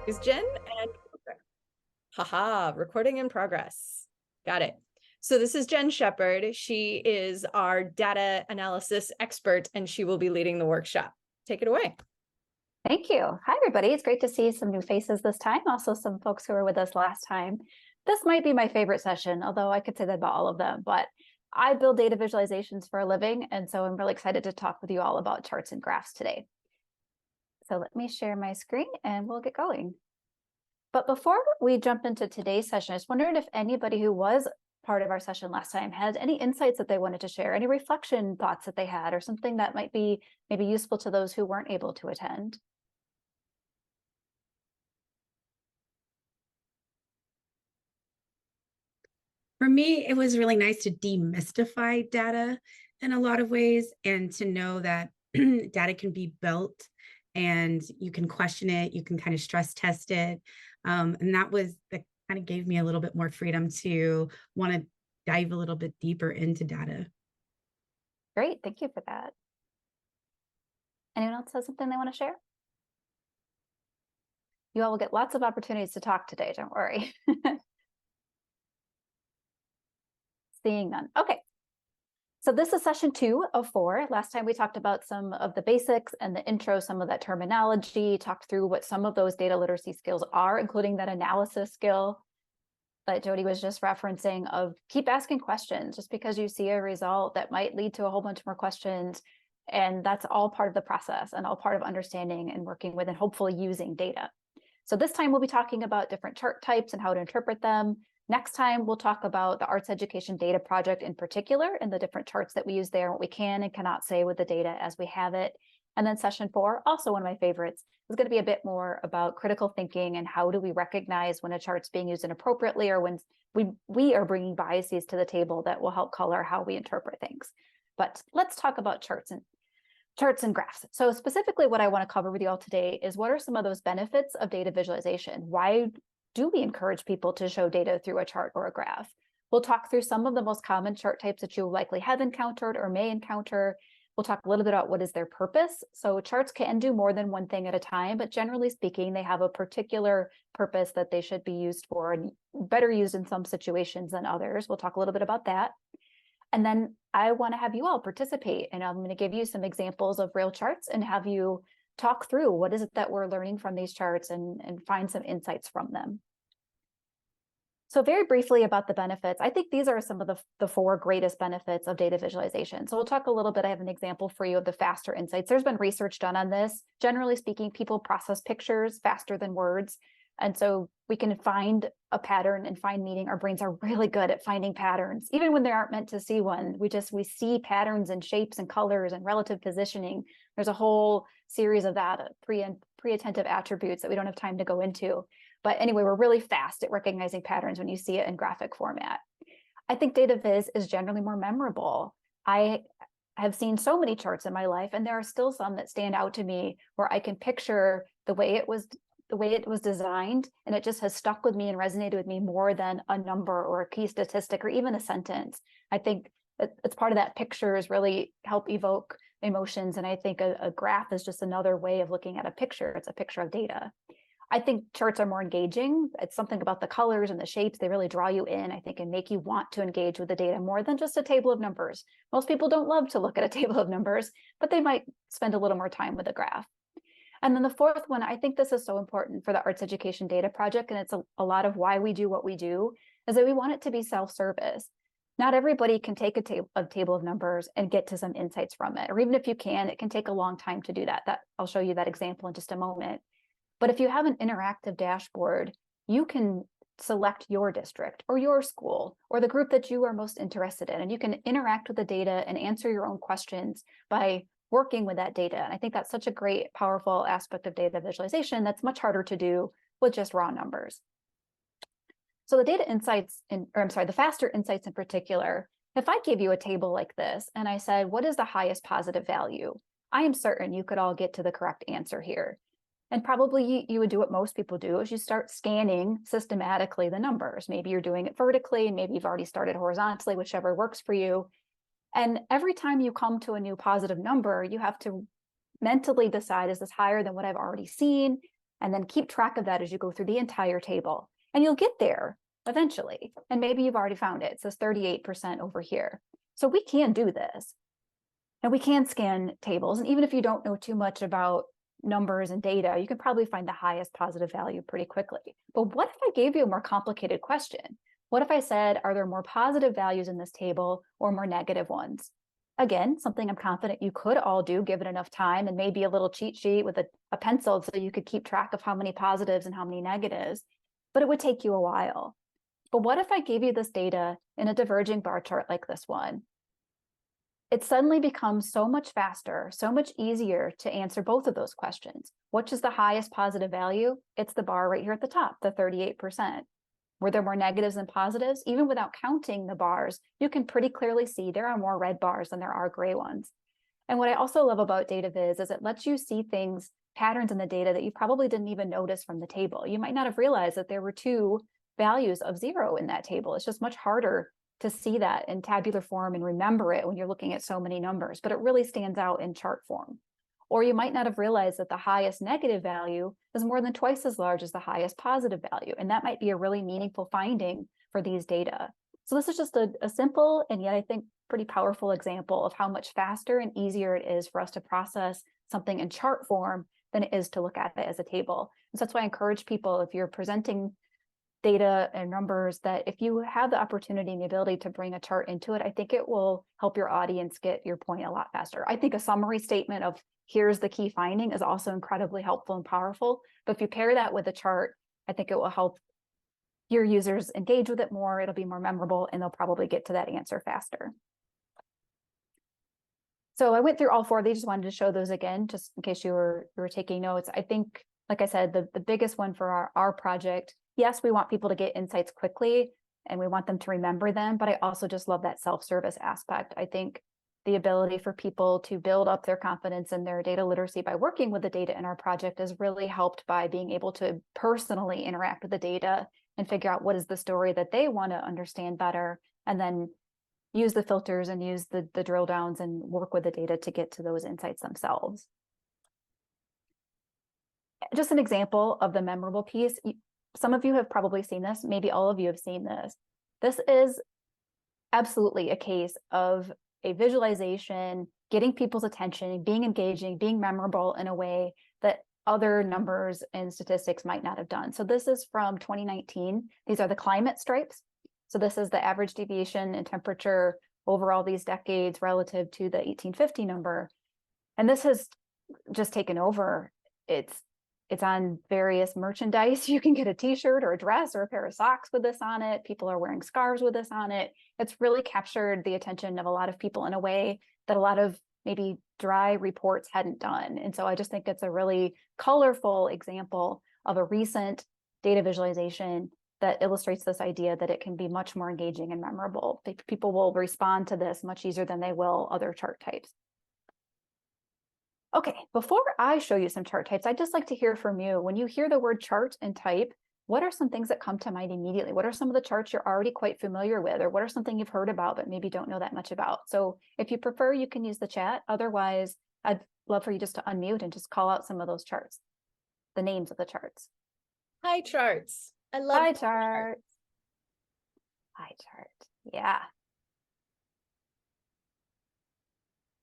Is Jen and haha, recording in progress. Got it. So this is Jen Shephard. She is our data analysis expert, and she will be leading the workshop. Take it away. Thank you. Hi, everybody. It's great to see some new faces this time. Also, some folks who were with us last time. This might be my favorite session, although I could say that about all of them. But I build data visualizations for a living, and so I'm really excited to talk with you all about charts and graphs today. So let me share my screen and we'll get going. But before we jump into today's session, I was wondering if anybody who was part of our session last time had any insights that they wanted to share, any reflection thoughts that they had, or something that might be maybe useful to those who weren't able to attend. For me, it was really nice to demystify data in a lot of ways and to know that data can be built and you can question it, you can kind of stress test it. And that kind of gave me a little bit more freedom to want to dive a little bit deeper into data. Great, thank you for that. Anyone else have something they want to share? You all will get lots of opportunities to talk today, don't worry. Seeing none. Okay. So this is session 2 of 4. Last time we talked about some of the basics and the intro, some of that terminology, talked through what some of those data literacy skills are, including that analysis skill that Jody was just referencing of keep asking questions. Just because you see a result that might lead to a whole bunch more questions. And that's all part of the process and all part of understanding and working with and hopefully using data. So this time we'll be talking about different chart types and how to interpret them. Next time, we'll talk about the Arts Education Data Project in particular and the different charts that we use there, what we can and cannot say with the data as we have it. And then session 4, also one of my favorites, is going to be a bit more about critical thinking and how do we recognize when a chart's being used inappropriately or when we are bringing biases to the table that will help color how we interpret things. But let's talk about charts and graphs. So specifically what I want to cover with you all today is what are some of those benefits of data visualization? Why do we encourage people to show data through a chart or a graph? We'll talk through some of the most common chart types that you likely have encountered or may encounter. We'll talk a little bit about what is their purpose. So charts can do more than one thing at a time, but generally speaking, they have a particular purpose that they should be used for and better used in some situations than others. We'll talk a little bit about that. And then I want to have you all participate, and I'm going to give you some examples of real charts and have you talk through what is it that we're learning from these charts and find some insights from them. So very briefly about the benefits, I think these are some of the 4 greatest benefits of data visualization. So we'll talk a little bit, I have an example for you of the faster insights. There's been research done on this. Generally speaking, people process pictures faster than words. And so we can find a pattern and find meaning. Our brains are really good at finding patterns, even when they aren't meant to see one. We see patterns and shapes and colors and relative positioning. There's a whole series of that pre-attentive attributes that we don't have time to go into. But anyway, we're really fast at recognizing patterns when you see it in graphic format. I think data viz is generally more memorable. I have seen so many charts in my life, and there are still some that stand out to me where I can picture the way it was designed, and it just has stuck with me and resonated with me more than a number or a key statistic or even a sentence. I think it's part of that pictures really help evoke emotions, and I think a graph is just another way of looking at a picture. It's a picture of data. I think charts are more engaging. It's something about the colors and the shapes. They really draw you in, I think, and make you want to engage with the data more than just a table of numbers. Most people don't love to look at a table of numbers, but they might spend a little more time with a graph. And then the 4th one, I think this is so important for the Arts Education Data Project, and it's a lot of why we do what we do, is that we want it to be self-service. Not everybody can take a table of numbers and get to some insights from it, or even if you can, it can take a long time to do that. I'll show you that example in just a moment. But if you have an interactive dashboard, you can select your district or your school or the group that you are most interested in, and you can interact with the data and answer your own questions by working with that data. And I think that's such a great, powerful aspect of data visualization that's much harder to do with just raw numbers. So the data insights, the faster insights in particular, if I gave you a table like this and I said, what is the highest positive value? I am certain you could all get to the correct answer here. And probably you would do what most people do is you start scanning systematically the numbers. Maybe you're doing it vertically, maybe you've already started horizontally, whichever works for you. And every time you come to a new positive number, you have to mentally decide, is this higher than what I've already seen? and then keep track of that as you go through the entire table. And you'll get there eventually. And maybe you've already found it. It says 38% over here. So we can do this. And we can scan tables. And even if you don't know too much about numbers and data, you can probably find the highest positive value pretty quickly. But what if I gave you a more complicated question? What if I said, are there more positive values in this table or more negative ones? Again, something I'm confident you could all do given enough time, and maybe a little cheat sheet with a pencil so you could keep track of how many positives and how many negatives, but it would take you a while. But what if I gave you this data in a diverging bar chart like this one? It suddenly becomes so much faster, so much easier to answer both of those questions. Which is the highest positive value? It's the bar right here at the top, the 38%. Were there more negatives than positives? Even without counting the bars, you can pretty clearly see there are more red bars than there are gray ones. And what I also love about data viz is it lets you see things, patterns in the data that you probably didn't even notice from the table. You might not have realized that there were 2 values of 0 in that table. It's just much harder to see that in tabular form and remember it when you're looking at so many numbers, but it really stands out in chart form. Or you might not have realized that the highest negative value is more than twice as large as the highest positive value. And that might be a really meaningful finding for these data. So this is just a simple and yet I think pretty powerful example of how much faster and easier it is for us to process something in chart form than it is to look at it as a table. And so that's why I encourage people, if you're presenting data and numbers, that if you have the opportunity and the ability to bring a chart into it, I think it will help your audience get your point a lot faster. I think a summary statement of here's the key finding is also incredibly helpful and powerful. But if you pair that with a chart, I think it will help your users engage with it more. It'll be more memorable and they'll probably get to that answer faster. So I went through all 4 of these, just wanted to show those again, just in case you were taking notes. I think, like I said, the biggest one for our project, yes, we want people to get insights quickly and we want them to remember them, but I also just love that self-service aspect. I think the ability for people to build up their confidence in their data literacy by working with the data in our project is really helped by being able to personally interact with the data and figure out what is the story that they want to understand better, and then use the filters and use the drill downs and work with the data to get to those insights themselves. Just an example of the memorable piece. Some of you have probably seen this, maybe all of you have seen this. This is absolutely a case of a visualization, getting people's attention, being engaging, being memorable in a way that other numbers and statistics might not have done. So this is from 2019. These are the climate stripes. So this is the average deviation in temperature over all these decades relative to the 1850 number. And this has just taken over. It's on various merchandise. You can get a t-shirt or a dress or a pair of socks with this on it. People are wearing scarves with this on it. It's really captured the attention of a lot of people in a way that a lot of maybe dry reports hadn't done. And so I just think it's a really colorful example of a recent data visualization that illustrates this idea that it can be much more engaging and memorable. People will respond to this much easier than they will other chart types. Okay, before I show you some chart types, I'd just like to hear from you. When you hear the word chart and type, what are some things that come to mind immediately? What are some of the charts you're already quite familiar with, or what are something you've heard about but maybe don't know that much about? So if you prefer, you can use the chat. Otherwise, I'd love for you just to unmute and just call out some of those charts, the names of the charts. Hi, charts. I love Pie chart. Pie chart. Yeah.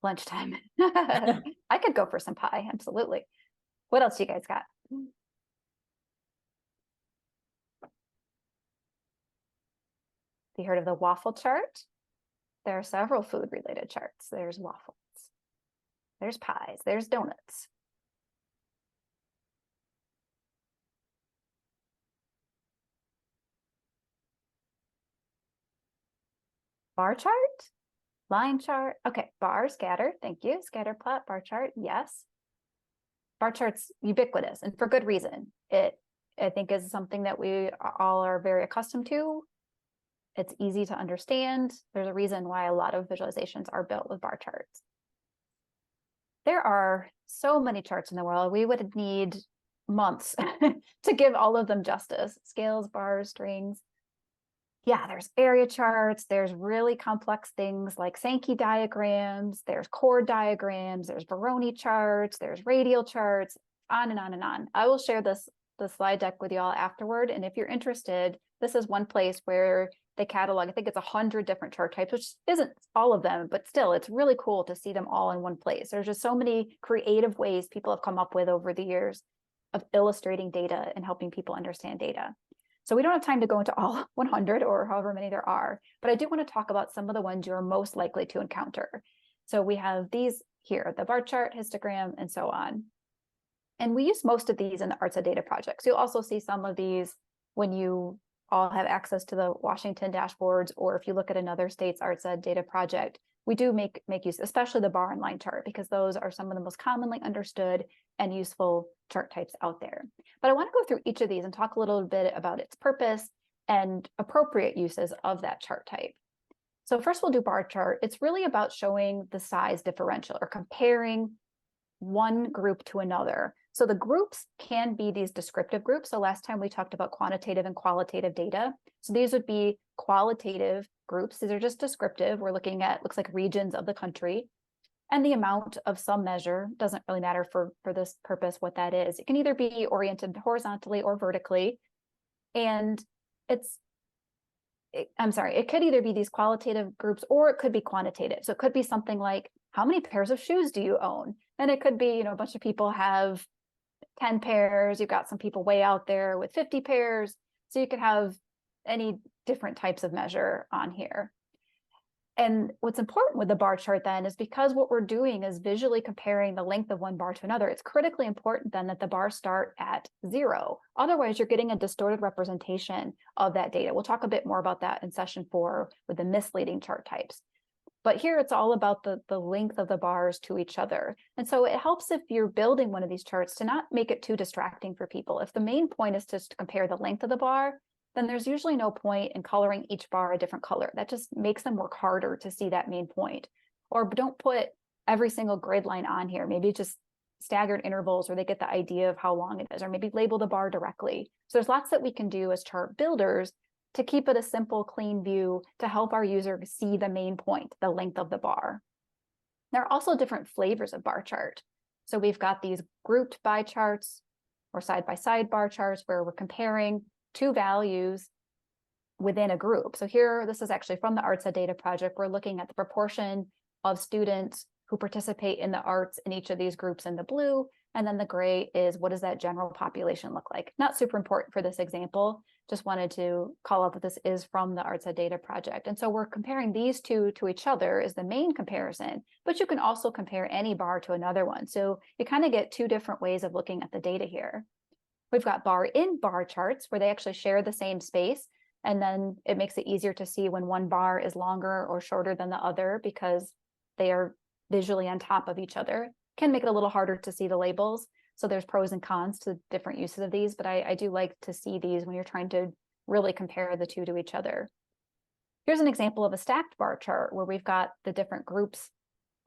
Lunchtime. I could go for some pie. Absolutely. What else you guys got? Have you heard of the waffle chart? There are several food related charts. There's waffles. There's pies. There's donuts. Bar chart? Line chart? Okay, bar, scatter. Thank you. Scatter plot, bar chart. Yes. Bar chart's ubiquitous and for good reason. It, I think, is something that we all are very accustomed to. It's easy to understand. There's a reason why a lot of visualizations are built with bar charts. There are so many charts in the world. We would need months to give all of them justice. Scales, bars, strings. Yeah, there's area charts. There's really complex things like Sankey diagrams. There's chord diagrams. There's Voronoi charts. There's radial charts. on and on and on. I will share the slide deck with you all afterward. And if you're interested, this is one place where they catalog, I think it's 100 different chart types, which isn't all of them, but still it's really cool to see them all in one place. There's just so many creative ways people have come up with over the years of illustrating data and helping people understand data. So we don't have time to go into all 100 or however many there are, but I do want to talk about some of the ones you're most likely to encounter. So we have these here, the bar chart, histogram, and so on. And we use most of these in the ArtsEd data project. So you'll also see some of these when you all have access to the Washington dashboards, or if you look at another state's ArtsEd data project, we do make use, especially the bar and line chart, because those are some of the most commonly understood and useful chart types out there. But I want to go through each of these and talk a little bit about its purpose and appropriate uses of that chart type. So first we'll do bar chart. It's really about showing the size differential or comparing one group to another. So the groups can be these descriptive groups. So last time we talked about quantitative and qualitative data. So these would be qualitative groups. These are just descriptive. We're looking at, looks like regions of the country. And the amount of some measure doesn't really matter for this purpose what that is. It can either be oriented horizontally or vertically. And it could either be these qualitative groups or it could be quantitative. So it could be something like, how many pairs of shoes do you own? And it could be, a bunch of people have 10 pairs. You've got some people way out there with 50 pairs. So you could have any different types of measure on here. And what's important with the bar chart then is because what we're doing is visually comparing the length of one bar to another, it's critically important then that the bars start at 0. Otherwise, you're getting a distorted representation of that data. We'll talk a bit more about that in session 4 with the misleading chart types. But here it's all about the length of the bars to each other. And so it helps if you're building one of these charts to not make it too distracting for people. If the main point is just to compare the length of the bar, then there's usually no point in coloring each bar a different color. That just makes them work harder to see that main point. Or don't put every single grid line on here. Maybe just staggered intervals where they get the idea of how long it is, or maybe label the bar directly. So there's lots that we can do as chart builders to keep it a simple, clean view to help our user see the main point, the length of the bar. There are also different flavors of bar chart. So we've got these grouped by charts or side-by-side bar charts where we're comparing two values within a group. So here, this is actually from the ArtsEd data project. We're looking at the proportion of students who participate in the arts in each of these groups in the blue. And then the gray is, what does that general population look like? Not super important for this example. Just wanted to call out that this is from the ArtsEd data project. And so we're comparing these two to each other is the main comparison, but you can also compare any bar to another one. So you kind of get two different ways of looking at the data here. We've got bar in bar charts where they actually share the same space. And then it makes it easier to see when one bar is longer or shorter than the other because they are visually on top of each other. Can make it a little harder to see the labels. So there's pros and cons to different uses of these, but I do like to see these when you're trying to really compare the two to each other. Here's an example of a stacked bar chart where we've got the different groups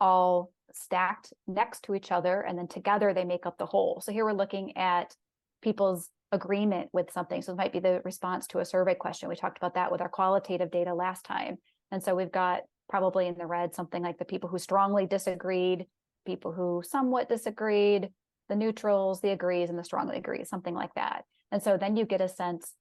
all stacked next to each other, and then together they make up the whole. So here we're looking at people's agreement with something. So it might be the response to a survey question. We talked about that with our qualitative data last time. And so we've got probably in the red something like the people who strongly disagreed, people who somewhat disagreed, the neutrals, the agrees, and the strongly agrees, something like that. And so then you get a sense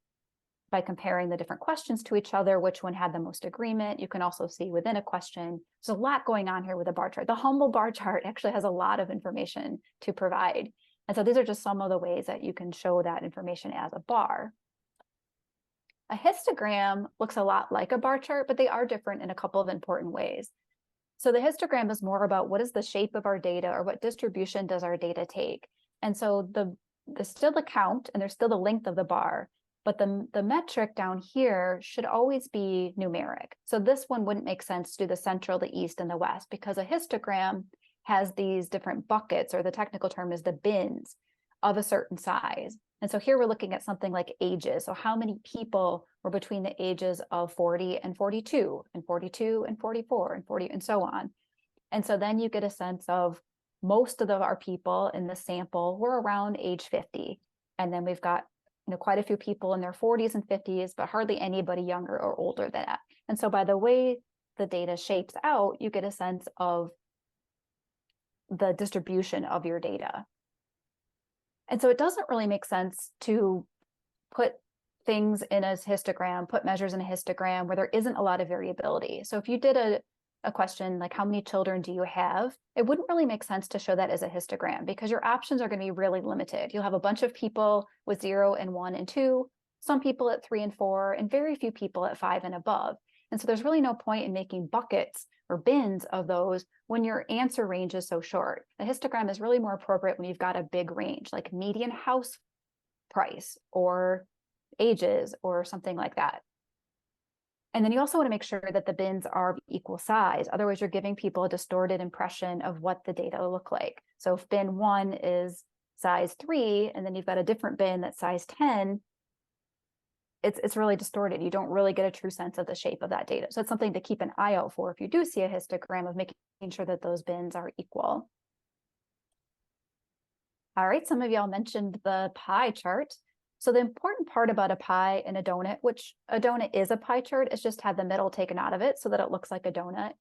by comparing the different questions to each other, which one had the most agreement. You can also see within a question, there's a lot going on here with a bar chart. The humble bar chart actually has a lot of information to provide. And so these are just some of the ways that you can show that information as a bar. A histogram looks a lot like a bar chart, but they are different in a couple of important ways. So the histogram is more about what is the shape of our data or what distribution does our data take. And so there's still the count and there's still the length of the bar, but the metric down here should always be numeric. So this one wouldn't make sense to do the central, the east, and the west because a histogram has these different buckets, or the technical term is the bins of a certain size. And so here we're looking at something like ages. So how many people were between the ages of 40 and 42, and 42 and 44, and 40, and so on. And so then you get a sense of most of our people in the sample were around age 50. And then we've got quite a few people in their 40s and 50s, but hardly anybody younger or older than that. And so by the way the data shapes out, you get a sense of the distribution of your data. And so it doesn't really make sense to put things in a histogram, put measures in a histogram where there isn't a lot of variability. So if you did a question like how many children do you have, it wouldn't really make sense to show that as a histogram because your options are going to be really limited. You'll have a bunch of people with 0 and 1 and 2, some people at 3 and 4, and very few people at 5 and above. And so there's really no point in making buckets or bins of those when your answer range is so short. A histogram is really more appropriate when you've got a big range, like median house price or ages or something like that. And then you also want to make sure that the bins are of equal size. Otherwise, you're giving people a distorted impression of what the data look like. So if bin 1 is size 3, and then you've got a different bin that's size 10, it's really distorted. You don't really get a true sense of the shape of that data. So it's something to keep an eye out for if you do see a histogram, of making sure that those bins are equal. All right, some of y'all mentioned the pie chart. So the important part about a pie and a donut, which a donut is a pie chart, is just have the middle taken out of it so that it looks like a donut.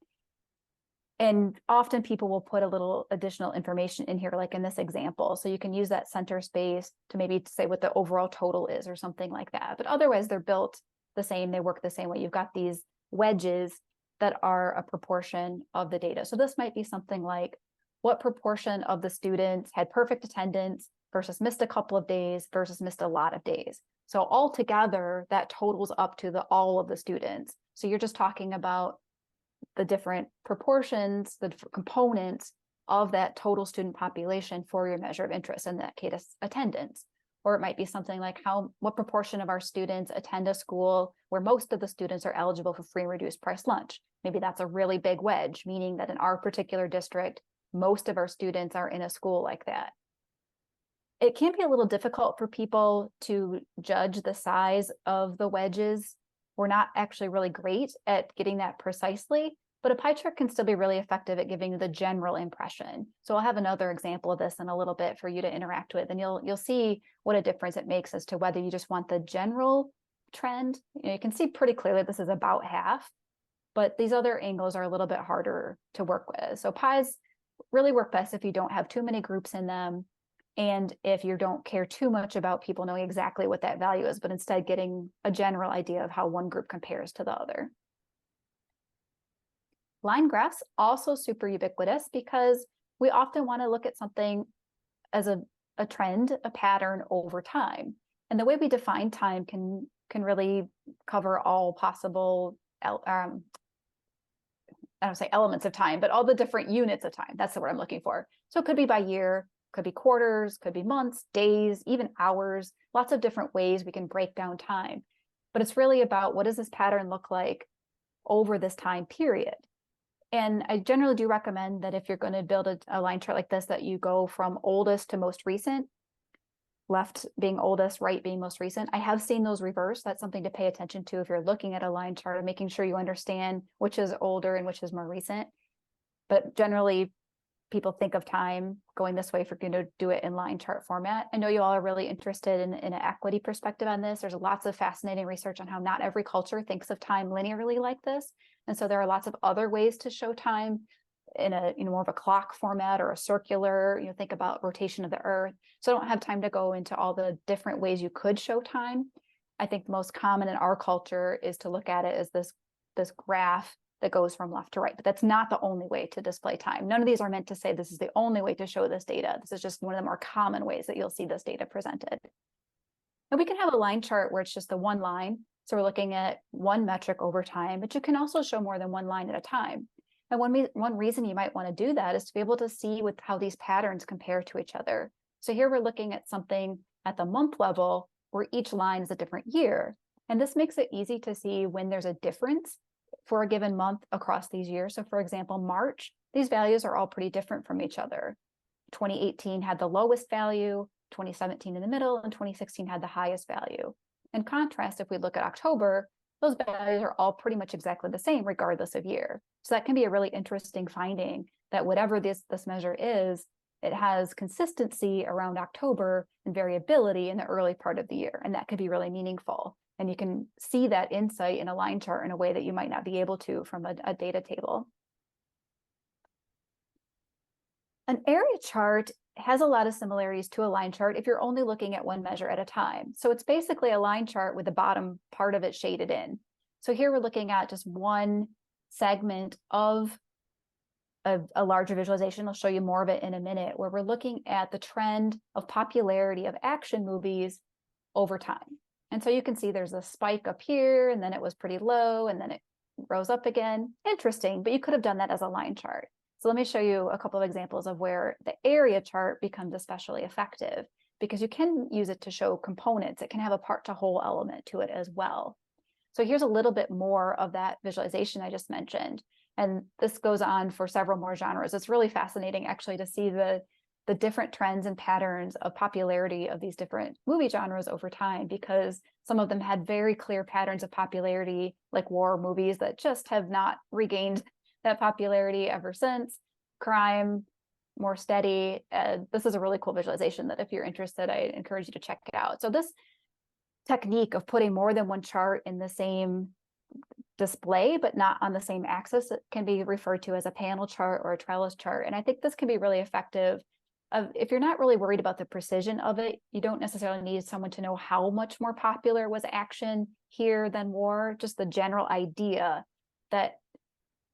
And often people will put a little additional information in here, like in this example. So you can use that center space to maybe say what the overall total is or something like that. But otherwise, they're built the same. They work the same way. You've got these wedges that are a proportion of the data. So this might be something like what proportion of the students had perfect attendance versus missed a couple of days versus missed a lot of days. So altogether, that totals up to all of the students. So you're just talking about the different proportions, the different components of that total student population for your measure of interest, in that case, attendance. Or it might be something like what proportion of our students attend a school where most of the students are eligible for free and reduced price lunch. Maybe that's a really big wedge, meaning that in our particular district, most of our students are in a school like that. It can be a little difficult for people to judge the size of the wedges. We're not actually really great at getting that precisely, but a pie chart can still be really effective at giving the general impression. So I'll have another example of this in a little bit for you to interact with, and you'll see what a difference it makes as to whether you just want the general trend. You can see pretty clearly this is about half, but these other angles are a little bit harder to work with. So pies really work best if you don't have too many groups in them, and if you don't care too much about people knowing exactly what that value is, but instead getting a general idea of how one group compares to the other. Line graphs, also super ubiquitous because we often want to look at something as a trend, a pattern over time. And the way we define time can really cover all possible, I don't say elements of time, but all the different units of time. That's the word I'm looking for. So it could be by year, could be quarters, could be months, days, even hours, lots of different ways we can break down time. But it's really about what does this pattern look like over this time period. And I generally do recommend that if you're going to build a line chart like this, that you go from oldest to most recent, left being oldest, right being most recent. I have seen those reverse. That's something to pay attention to if you're looking at a line chart, and making sure you understand which is older and which is more recent. But generally, people think of time going this way if you're going to do it in line chart format. I know you all are really interested in an equity perspective on this. There's lots of fascinating research on how not every culture thinks of time linearly like this. And so there are lots of other ways to show time in a more of a clock format or a circular, think about rotation of the earth. So I don't have time to go into all the different ways you could show time. I think the most common in our culture is to look at it as this graph that goes from left to right, but that's not the only way to display time. None of these are meant to say this is the only way to show this data. This is just one of the more common ways that you'll see this data presented. And we can have a line chart where it's just the one line. So we're looking at one metric over time, but you can also show more than one line at a time. And one reason you might want to do that is to be able to see how these patterns compare to each other. So here we're looking at something at the month level where each line is a different year. And this makes it easy to see when there's a difference for a given month across these years. So for example, March, these values are all pretty different from each other. 2018 had the lowest value, 2017 in the middle, and 2016 had the highest value. In contrast, if we look at October, those values are all pretty much exactly the same regardless of year. So that can be a really interesting finding, that whatever this measure is, it has consistency around October and variability in the early part of the year. And that could be really meaningful. And you can see that insight in a line chart in a way that you might not be able to from a data table. An area chart has a lot of similarities to a line chart if you're only looking at one measure at a time. So it's basically a line chart with the bottom part of it shaded in. So here we're looking at just one segment of a larger visualization. I'll show you more of it in a minute, where we're looking at the trend of popularity of action movies over time. And so you can see there's a spike up here, and then it was pretty low, and then it rose up again. Interesting, but you could have done that as a line chart. So let me show you a couple of examples of where the area chart becomes especially effective, because you can use it to show components. It can have a part to whole element to it as well. So here's a little bit more of that visualization I just mentioned. And this goes on for several more genres. It's really fascinating actually to see the different trends and patterns of popularity of these different movie genres over time, because some of them had very clear patterns of popularity, like war movies that just have not regained that popularity ever since. Crime, more steady. This is a really cool visualization that if you're interested, I encourage you to check it out. So this technique of putting more than one chart in the same display, but not on the same axis, it can be referred to as a panel chart or a trellis chart. And I think this can be really effective. If you're not really worried about the precision of it, you don't necessarily need someone to know how much more popular was action here than war, just the general idea that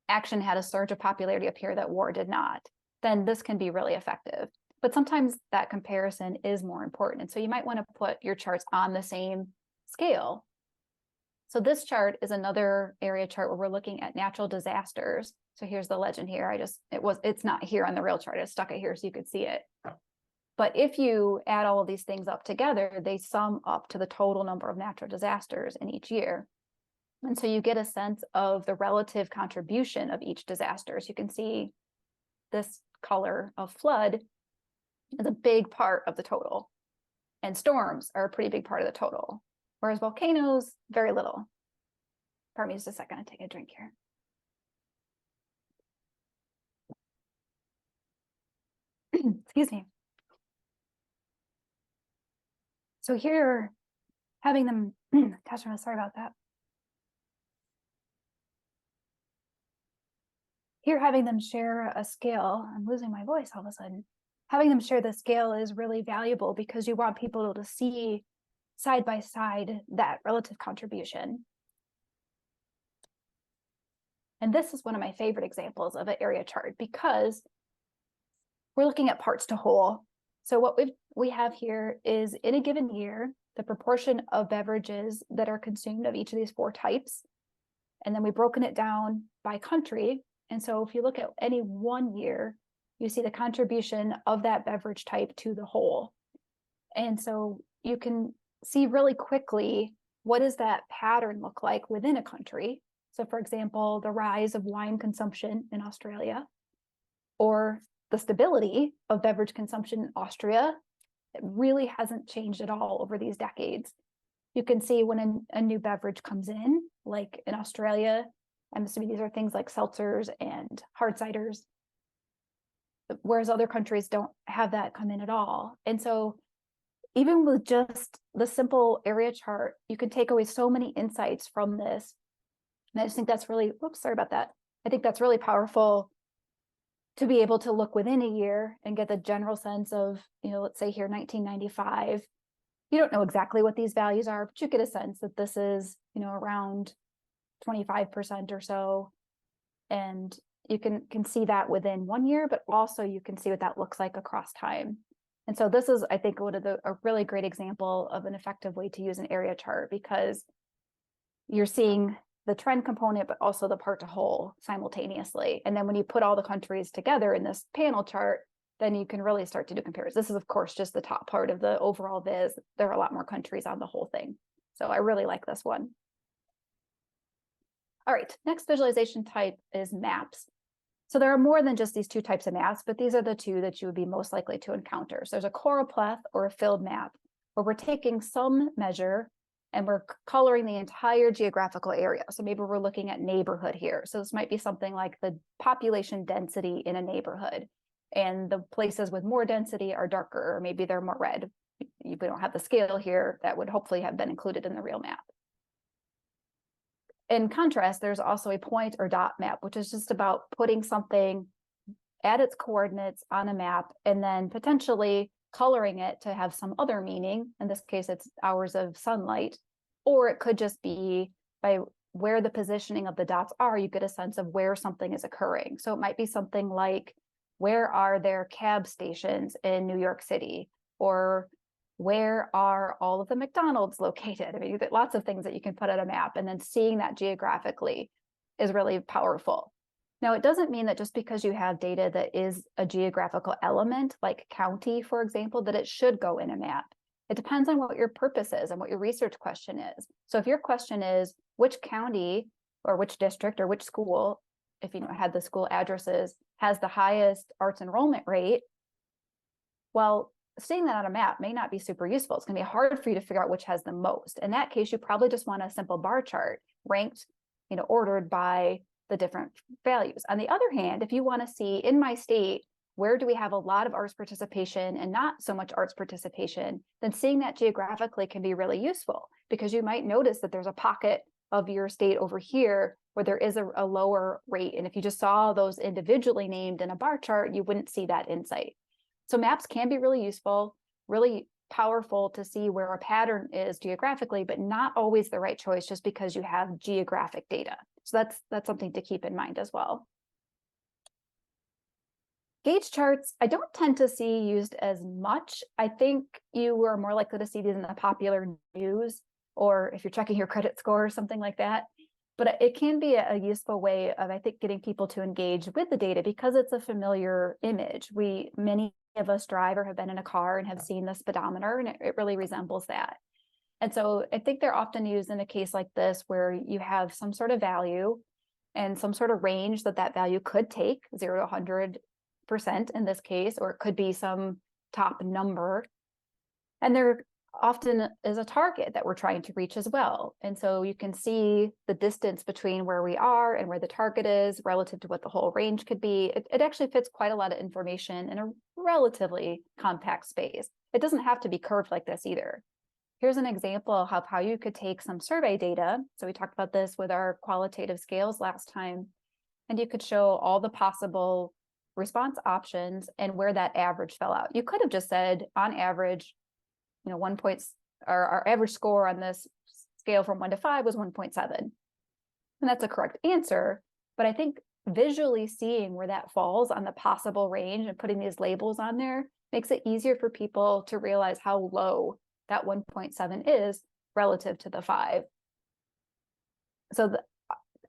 action had a surge of popularity up here that war did not, then this can be really effective. But sometimes that comparison is more important. And so you might want to put your charts on the same scale. So this chart is another area chart where we're looking at natural disasters. So here's the legend here. It's not here on the real chart. I stuck it here so you could see it. But if you add all of these things up together, they sum up to the total number of natural disasters in each year. And so you get a sense of the relative contribution of each disaster. So you can see this color of flood is a big part of the total. And storms are a pretty big part of the total. Whereas volcanoes, very little. Pardon me just a second, I'll take a drink here. Excuse me. So here, having them, gosh, I'm sorry about that. Here, having them share a scale, I'm losing my voice all of a sudden. Having them share the scale is really valuable because you want people to see side by side that relative contribution. And this is one of my favorite examples of an area chart because we're looking at parts to whole. So what we have here is in a given year, the proportion of beverages that are consumed of each of these 4 types. And then we've broken it down by country. And so if you look at any one year, you see the contribution of that beverage type to the whole. And so you can see really quickly, what does that pattern look like within a country? So for example, the rise of wine consumption in Australia, or the stability of beverage consumption in Austria, it really hasn't changed at all over these decades. You can see when a new beverage comes in, like in Australia, I'm assuming these are things like seltzers and hard ciders, whereas other countries don't have that come in at all. And so even with just the simple area chart, you can take away so many insights from this. And I just think that's really, whoops, sorry about that. I think that's really powerful to be able to look within a year and get the general sense of, let's say here, 1995. You don't know exactly what these values are, but you get a sense that this is, around 25% or so. And you can see that within 1 year, but also you can see what that looks like across time. And so this is, I think, a really great example of an effective way to use an area chart, because you're seeing the trend component, but also the part to whole simultaneously. And then when you put all the countries together in this panel chart, then you can really start to do comparisons. This is, of course, just the top part of the overall viz. There are a lot more countries on the whole thing. So I really like this one. All right, next visualization type is maps. So there are more than just these 2 types of maps, but these are the 2 that you would be most likely to encounter. So there's a choropleth or a filled map, where we're taking some measure and we're coloring the entire geographical area. So maybe we're looking at neighborhood here. So this might be something like the population density in a neighborhood. And the places with more density are darker, or maybe they're more red. We don't have the scale here. That would hopefully have been included in the real map. In contrast, there's also a point or dot map, which is just about putting something add its coordinates on a map, and then potentially coloring it to have some other meaning. In this case, it's hours of sunlight, or it could just be by where the positioning of the dots are, you get a sense of where something is occurring. So it might be something like, where are there cab stations in New York City? Or where are all of the McDonald's located? I mean, lots of things that you can put on a map, and then seeing that geographically is really powerful. Now, it doesn't mean that just because you have data that is a geographical element, like county, for example, that it should go in a map. It depends on what your purpose is and what your research question is. So if your question is which county or which district or which school, if you had the school addresses, has the highest arts enrollment rate, well, seeing that on a map may not be super useful. It's going to be hard for you to figure out which has the most. In that case, you probably just want a simple bar chart ranked, ordered by the different values. On the other hand, if you want to see in my state, where do we have a lot of arts participation and not so much arts participation, then seeing that geographically can be really useful, because you might notice that there's a pocket of your state over here where there is a lower rate. And if you just saw those individually named in a bar chart, you wouldn't see that insight. So maps can be really useful, really powerful to see where a pattern is geographically, but not always the right choice just because you have geographic data. So that's something to keep in mind as well. Gauge charts, I don't tend to see used as much. I think you are more likely to see these in the popular news, or if you're checking your credit score or something like that. But it can be a useful way of, I think, getting people to engage with the data because it's a familiar image. Many of us drive or have been in a car and have seen the speedometer, and it really resembles that. And so I think they're often used in a case like this where you have some sort of value and some sort of range that value could take, 0 to 100% in this case, or it could be some top number. And there often is a target that we're trying to reach as well. And so you can see the distance between where we are and where the target is relative to what the whole range could be. It actually fits quite a lot of information in a relatively compact space. It doesn't have to be curved like this either. Here's an example of how you could take some survey data. So we talked about this with our qualitative scales last time, and you could show all the possible response options and where that average fell out. You could have just said on average, our average score on this scale from 1 to 5 was 1.7. And that's a correct answer. But I think visually seeing where that falls on the possible range and putting these labels on there makes it easier for people to realize how low that 1.7 is relative to the 5. So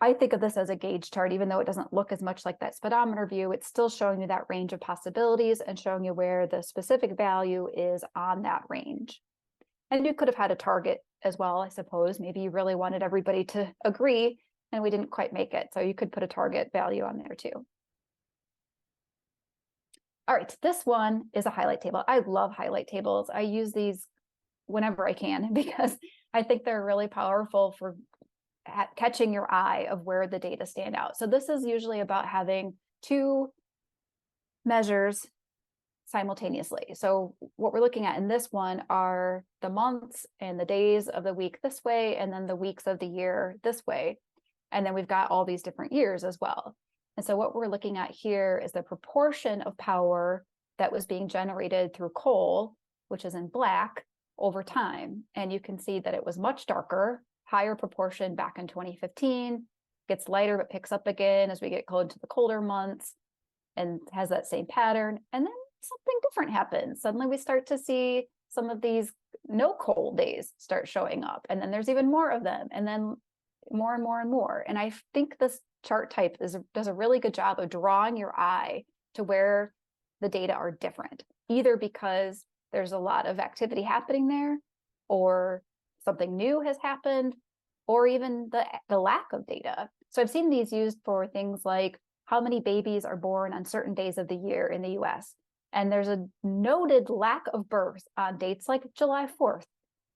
I think of this as a gauge chart, even though it doesn't look as much like that speedometer view, it's still showing you that range of possibilities and showing you where the specific value is on that range. And you could have had a target as well, I suppose. Maybe you really wanted everybody to agree and we didn't quite make it. So you could put a target value on there too. All right, this one is a highlight table. I love highlight tables. I use these whenever I can because I think they're really powerful for catching your eye of where the data stand out. So this is usually about having 2 measures simultaneously. So what we're looking at in this one are the months and the days of the week this way, and then the weeks of the year this way. And then we've got all these different years as well. And so what we're looking at here is the proportion of power that was being generated through coal, which is in black, over time. And you can see that it was much darker, higher proportion back in 2015, gets lighter but picks up again as we get close to the colder months and has that same pattern. And then something different happens. Suddenly we start to see some of these no coal days start showing up. And then there's even more of them. And then more and more and more. And I think this chart type does a really good job of drawing your eye to where the data are different, either because there's a lot of activity happening there, or something new has happened, or even the lack of data. So I've seen these used for things like how many babies are born on certain days of the year in the US. And there's a noted lack of births on dates like July 4th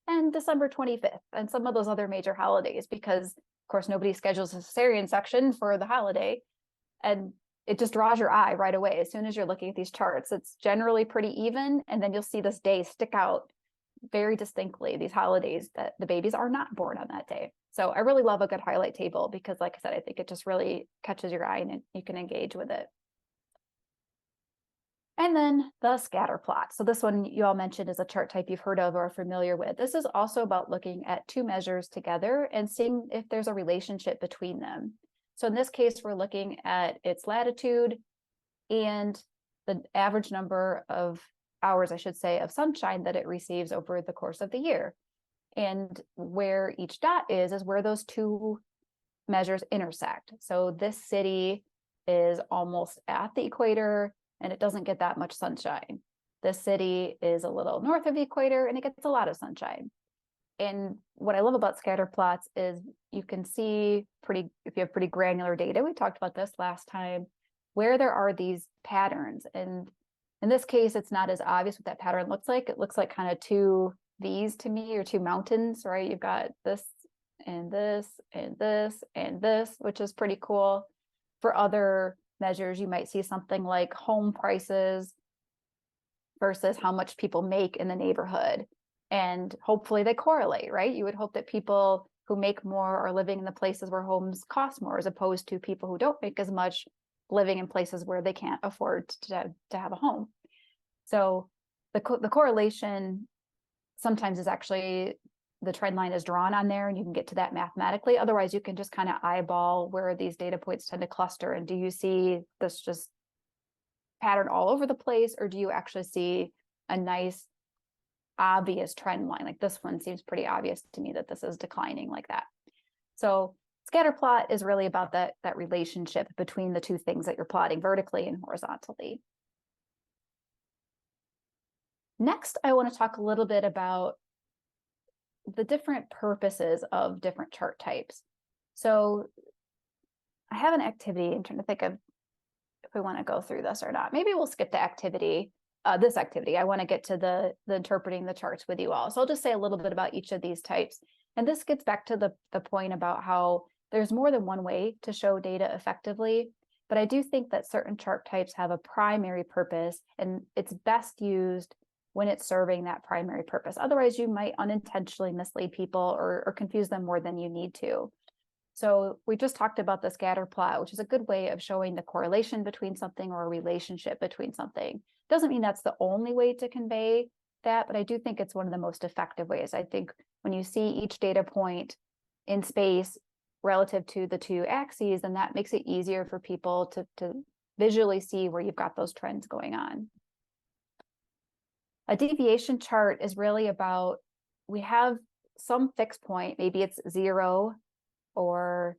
and December 25th and some of those other major holidays, because of course nobody schedules a cesarean section for the holiday. And it just draws your eye right away. As soon as you're looking at these charts, it's generally pretty even. And then you'll see this day stick out very distinctly, these holidays that the babies are not born on that day. So I really love a good highlight table because, like I said, I think it just really catches your eye and you can engage with it. And then the scatter plot. So this one you all mentioned is a chart type you've heard of or are familiar with. This is also about looking at two measures together and seeing if there's a relationship between them. So in this case, we're looking at its latitude and the average number of hours, I should say, of sunshine that it receives over the course of the year. And where each dot is where those two measures intersect. So this city is almost at the equator and it doesn't get that much sunshine. This city is a little north of the equator and it gets a lot of sunshine. And what I love about scatter plots is you can see if you have pretty granular data, we talked about this last time, where there are these patterns. And in this case, it's not as obvious what that pattern looks like. It looks like kind of two V's to me, or two mountains, right? You've got this and this and this and this, which is pretty cool. For other measures, you might see something like home prices versus how much people make in the neighborhood. And hopefully they correlate, right? You would hope that people who make more are living in the places where homes cost more, as opposed to people who don't make as much living in places where they can't afford to have a home. So the correlation sometimes is actually, the trend line is drawn on there and you can get to that mathematically. Otherwise, you can just kind of eyeball where these data points tend to cluster. And do you see this just pattern all over the place, or do you actually see a nice, obvious trend line? Like this one seems pretty obvious to me that this is declining like that. So scatter plot is really about that relationship between the two things that you're plotting vertically and horizontally. Next, I want to talk a little bit about the different purposes of different chart types. So I have an activity. I'm trying to think of if we want to go through this or not. Maybe we'll skip the activity, this activity. I want to get to the interpreting the charts with you all. So I'll just say a little bit about each of these types. And this gets back to the point about how there's more than one way to show data effectively. But I do think that certain chart types have a primary purpose, and it's best used when it's serving that primary purpose. Otherwise, you might unintentionally mislead people or confuse them more than you need to. So we just talked about the scatter plot, which is a good way of showing the correlation between something or a relationship between something. Doesn't mean that's the only way to convey that, but I do think it's one of the most effective ways. I think when you see each data point in space relative to the two axes, then that makes it easier for people to visually see where you've got those trends going on. A deviation chart is really about, we have some fixed point, maybe it's 0, or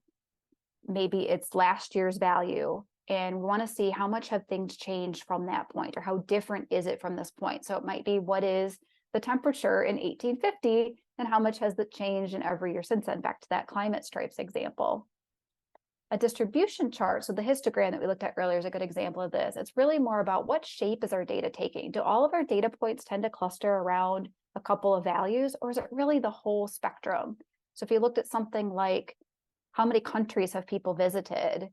maybe it's last year's value, and we want to see how much have things changed from that point, or how different is it from this point. So it might be, what is the temperature in 1850 and how much has it changed in every year since then, back to that climate stripes example. A distribution chart, so the histogram that we looked at earlier is a good example of this. It's really more about what shape is our data taking? Do all of our data points tend to cluster around a couple of values, or is it really the whole spectrum? So if you looked at something like how many countries have people visited,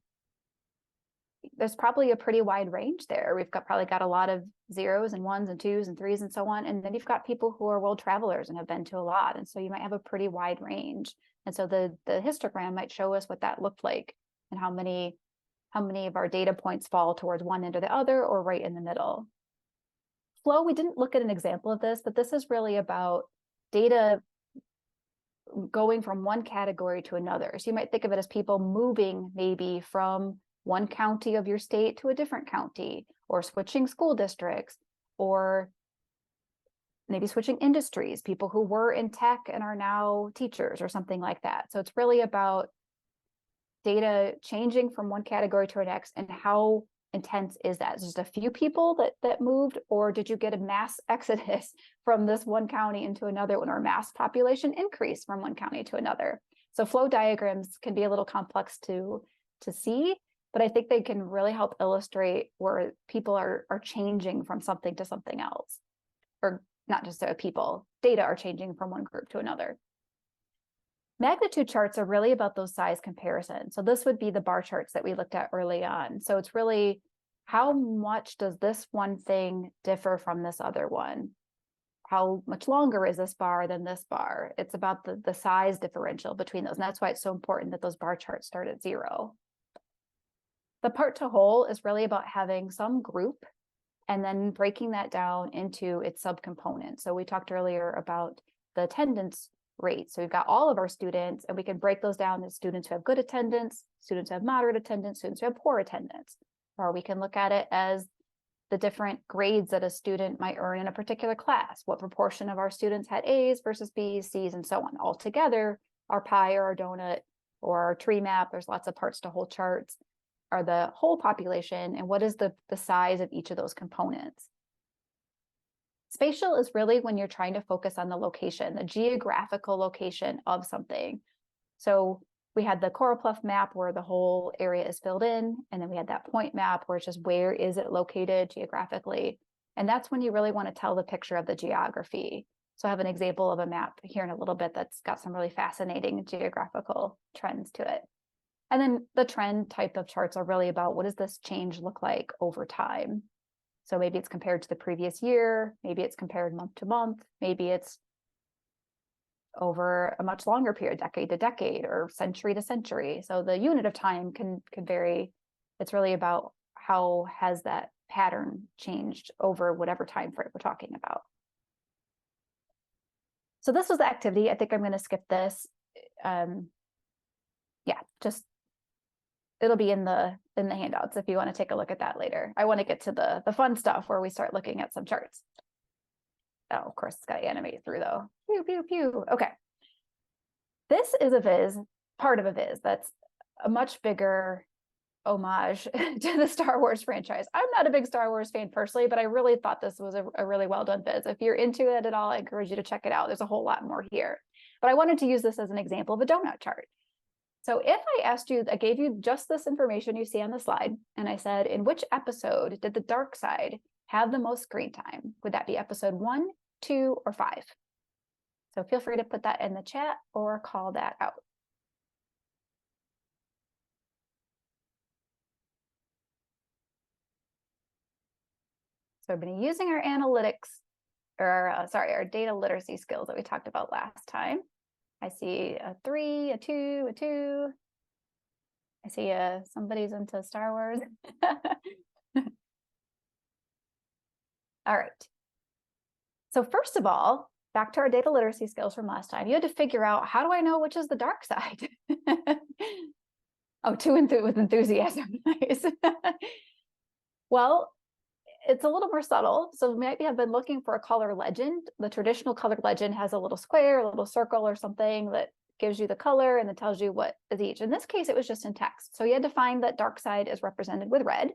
there's probably a pretty wide range there. We've probably got a lot of 0s and 1s and 2s and 3s and so on. And then you've got people who are world travelers and have been to a lot. And so you might have a pretty wide range. And so the histogram might show us what that looked like and how many of our data points fall towards one end or the other, or right in the middle. Flow, we didn't look at an example of this, but this is really about data going from one category to another. So you might think of it as people moving maybe from one county of your state to a different county, or switching school districts, or maybe switching industries, people who were in tech and are now teachers or something like that. So it's really about data changing from one category to the next, and how intense is that? Is it just a few people that moved, or did you get a mass exodus from this one county into another one, or a mass population increase from one county to another? So flow diagrams can be a little complex to see, but I think they can really help illustrate where people are changing from something to something else, or not just people, data are changing from one group to another. Magnitude charts are really about those size comparisons. So this would be the bar charts that we looked at early on. So it's really, how much does this one thing differ from this other one? How much longer is this bar than this bar? It's about the size differential between those. And that's why it's so important that those bar charts start at 0. The part to whole is really about having some group and then breaking that down into its subcomponents. So we talked earlier about the attendance rate. So we've got all of our students, and we can break those down into students who have good attendance, students who have moderate attendance, students who have poor attendance. Or we can look at it as the different grades that a student might earn in a particular class. What proportion of our students had A's versus B's, C's, and so on. All together, our pie or our donut or our tree map, there's lots of parts to whole charts, are the whole population, and what is the size of each of those components. Spatial is really when you're trying to focus on the location, the geographical location of something. So we had the choropleth map where the whole area is filled in, and then we had that point map where it's just where is it located geographically. And that's when you really want to tell the picture of the geography. So I have an example of a map here in a little bit that's got some really fascinating geographical trends to it. And then the trend type of charts are really about what does this change look like over time. So maybe it's compared to the previous year, maybe it's compared month to month, maybe it's over a much longer period, decade to decade or century to century. So the unit of time can vary. It's really about how has that pattern changed over whatever time frame we're talking about. So this was the activity. I think I'm going to skip this. Yeah, just it'll be in the handouts if you want to take a look at that later. I want to get to the fun stuff where we start looking at some charts. Oh, of course, it's got to animate through though. Pew, pew, pew. Okay. This is a viz, part of a viz that's a much bigger homage to the Star Wars franchise. I'm not a big Star Wars fan personally, but I really thought this was a really well done viz. If you're into it at all, I encourage you to check it out. There's a whole lot more here. But I wanted to use this as an example of a donut chart. So if I asked you, I gave you just this information you see on the slide, and I said, in which episode did the dark side have the most screen time? Would that be episode 1, 2, or 5? So feel free to put that in the chat or call that out. So we've been using our analytics, or sorry, our data literacy skills that we talked about last time. I see a 3, a 2, a 2. I see somebody's into Star Wars. All right. So first of all, back to our data literacy skills from last time, you had to figure out, how do I know which is the dark side? Oh, with enthusiasm. Nice. Well, it's a little more subtle. So maybe I've been looking for a color legend. The traditional color legend has a little square, a little circle or something that gives you the color and then tells you what is each. In this case, it was just in text. So you had to find that dark side is represented with red.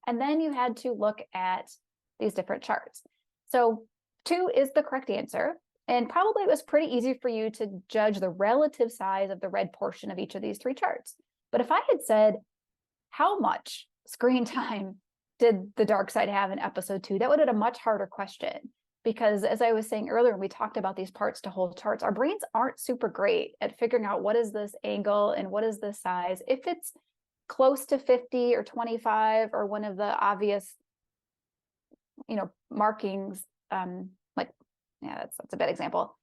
And then you had to look at these different charts. So 2 is the correct answer. And probably it was pretty easy for you to judge the relative size of the red portion of each of these 3 charts. But if I had said, how much screen time did the dark side have in episode 2? That would have been a much harder question, because as I was saying earlier, when we talked about these parts to whole charts, our brains aren't super great at figuring out what is this angle and what is this size. If it's close to 50 or 25 or one of the obvious, markings, that's a bad example.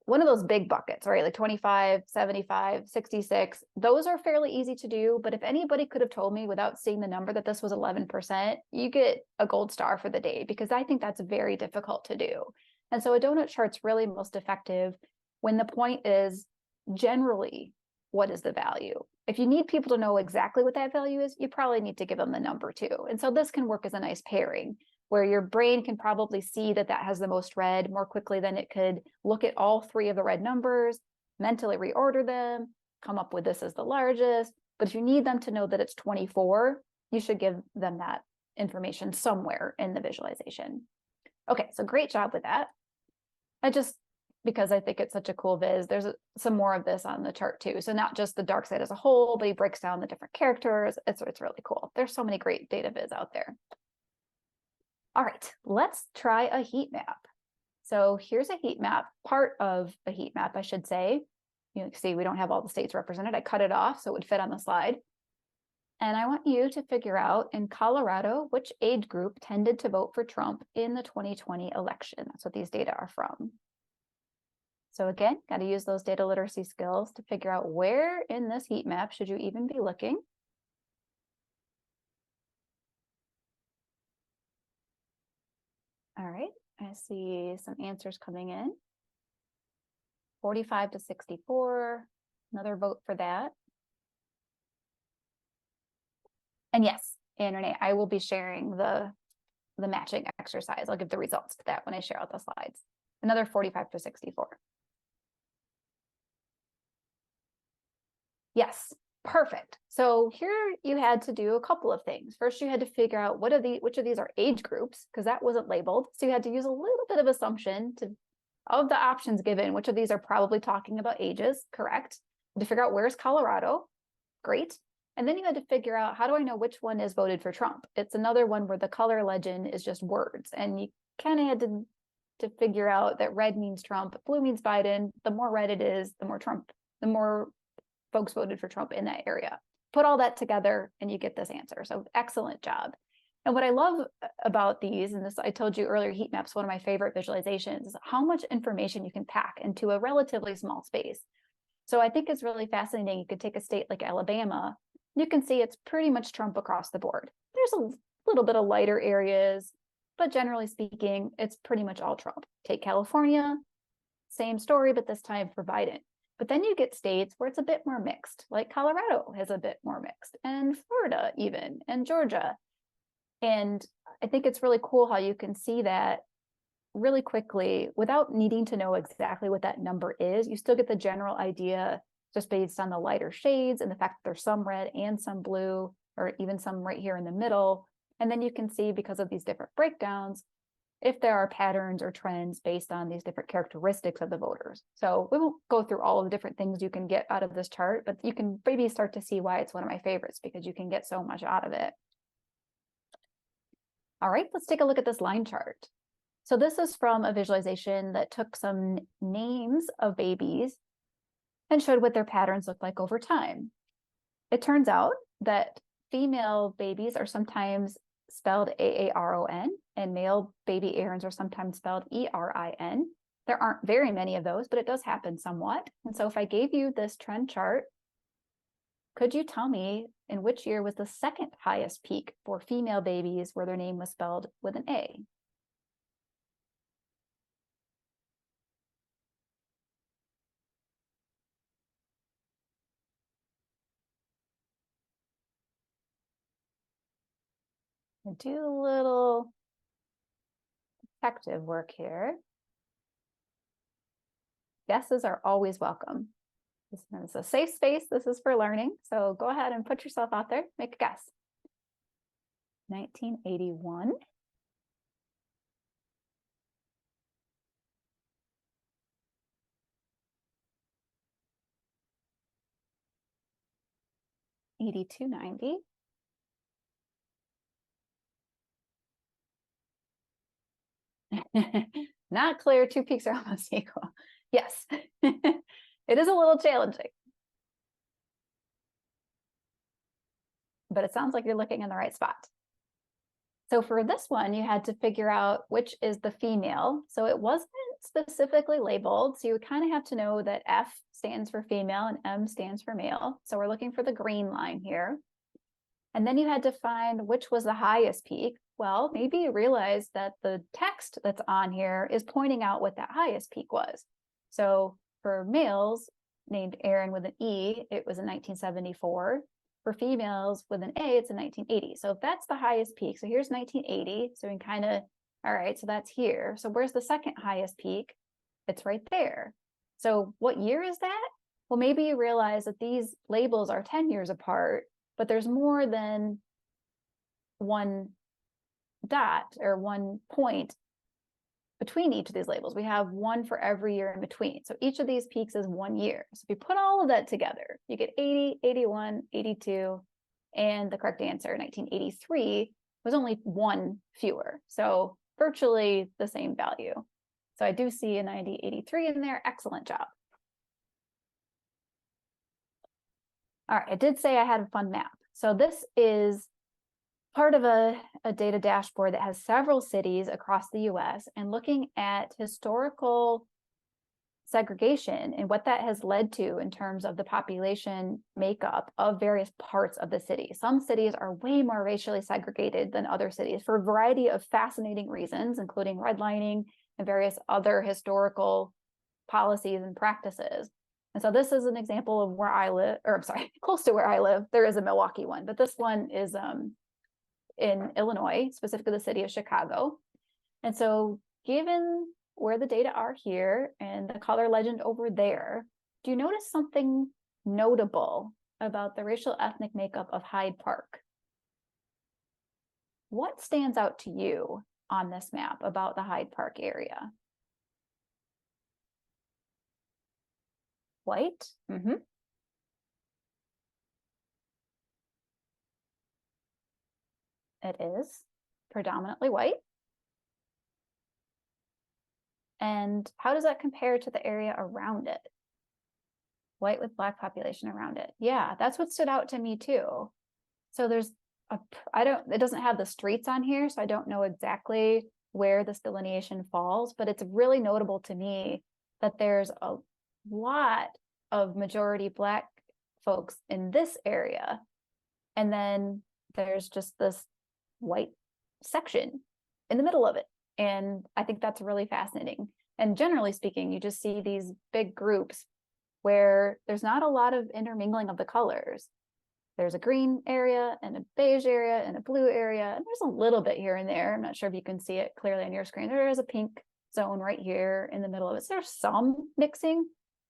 One of those big buckets, right? Like 25, 75, 66, those are fairly easy to do. But if anybody could have told me without seeing the number that this was 11%, you get a gold star for the day, because I think that's very difficult to do. And so a donut chart's really most effective when the point is generally, what is the value? If you need people to know exactly what that value is, you probably need to give them the number too. And so this can work as a nice pairing, where your brain can probably see that has the most red more quickly than it could look at all 3 of the red numbers, mentally reorder them, come up with this as the largest. But if you need them to know that it's 24, you should give them that information somewhere in the visualization. Okay, so great job with that. Because I think it's such a cool viz, there's some more of this on the chart too. So not just the dark side as a whole, but he breaks down the different characters. It's really cool. There's so many great data viz out there. All right, let's try a heat map. So here's a heat map, part of a heat map, I should say. You can see we don't have all the states represented. I cut it off so it would fit on the slide. And I want you to figure out, in Colorado, which age group tended to vote for Trump in the 2020 election. That's what these data are from. So again, got to use those data literacy skills to figure out where in this heat map should you even be looking. All right, I see some answers coming in. 45 to 64, another vote for that. And yes, and Renee, I will be sharing the matching exercise. I'll give the results to that when I share out the slides. Another 45 to 64. Yes, perfect. So here you had to do a couple of things. First, you had to figure out which of these are age groups, because that wasn't labeled. So you had to use a little bit of assumption of the options given, which of these are probably talking about ages, correct? To figure out where's Colorado, great. And then you had to figure out, how do I know which one is voted for Trump? It's another one where the color legend is just words. And you kind of had to figure out that red means Trump, blue means Biden. The more red it is, the more folks voted for Trump in that area. Put all that together and you get this answer. So excellent job. And what I love about these, and this I told you earlier, heat maps, one of my favorite visualizations, is how much information you can pack into a relatively small space. So I think it's really fascinating. You could take a state like Alabama, you can see it's pretty much Trump across the board. There's a little bit of lighter areas, but generally speaking, it's pretty much all Trump. Take California, same story, but this time for Biden. But then you get states where it's a bit more mixed, like Colorado has a bit more mixed, and Florida even, and Georgia. And I think it's really cool how you can see that really quickly without needing to know exactly what that number is. You still get the general idea just based on the lighter shades and the fact that there's some red and some blue, or even some right here in the middle. And then you can see, because of these different breakdowns, if there are patterns or trends based on these different characteristics of the voters. So we won't go through all of the different things you can get out of this chart, but you can maybe start to see why it's one of my favorites, because you can get so much out of it. All right, let's take a look at this line chart. So this is from a visualization that took some names of babies and showed what their patterns look like over time. It turns out that female babies are sometimes spelled Aaron, and male baby Aarons are sometimes spelled Erin. There aren't very many of those, but it does happen somewhat. And so if I gave you this trend chart, could you tell me in which year was the second highest peak for female babies where their name was spelled with an A? I'll do a little detective work here. Guesses are always welcome. This is a safe space. This is for learning. So go ahead and put yourself out there. Make a guess. 1981. $82.90. Not clear. Two peaks are almost equal. Yes, it is a little challenging. But it sounds like you're looking in the right spot. So for this one, you had to figure out which is the female. So it wasn't specifically labeled. So you kind of have to know that F stands for female and M stands for male. So we're looking for the green line here. And then you had to find which was the highest peak. Well, maybe you realize that the text that's on here is pointing out what that highest peak was. So for males named Aaron with an E, it was in 1974. For females with an A, it's in 1980. So if that's the highest peak, so here's 1980. So we can kind of, all right, so that's here. So where's the second highest peak? It's right there. So what year is that? Well, maybe you realize that these labels are 10 years apart, but there's more than one dot or one point between each of these labels. We have one for every year in between. So each of these peaks is 1 year. So if you put all of that together, you get 80, 81, 82, and the correct answer, 1983, was only one fewer. So virtually the same value. So I do see a 9083 in there. Excellent job. All right, I did say I had a fun map. So this is part of a data dashboard that has several cities across the US and looking at historical segregation and what that has led to in terms of the population makeup of various parts of the city. Some cities are way more racially segregated than other cities for a variety of fascinating reasons, including redlining and various other historical policies and practices. And so this is an example of where I live, or I'm sorry, close to where I live. There is a Milwaukee one, but this one is in Illinois, specifically the city of Chicago. And so given where the data are here and the color legend over there, do you notice something notable about the racial ethnic makeup of Hyde Park? What stands out to you on this map about the Hyde Park area? White? Mm-hmm. It is predominantly white. And how does that compare to the area around it? White with Black population around it. Yeah, that's what stood out to me too. So there's it doesn't have the streets on here, so I don't know exactly where this delineation falls, but it's really notable to me that there's a lot of majority Black folks in this area. And then there's just this white section in the middle of it. And I think that's really fascinating. And generally speaking, you just see these big groups where there's not a lot of intermingling of the colors. There's a green area and a beige area and a blue area. And there's a little bit here and there. I'm not sure if you can see it clearly on your screen. There is a pink zone right here in the middle of it. So there's some mixing,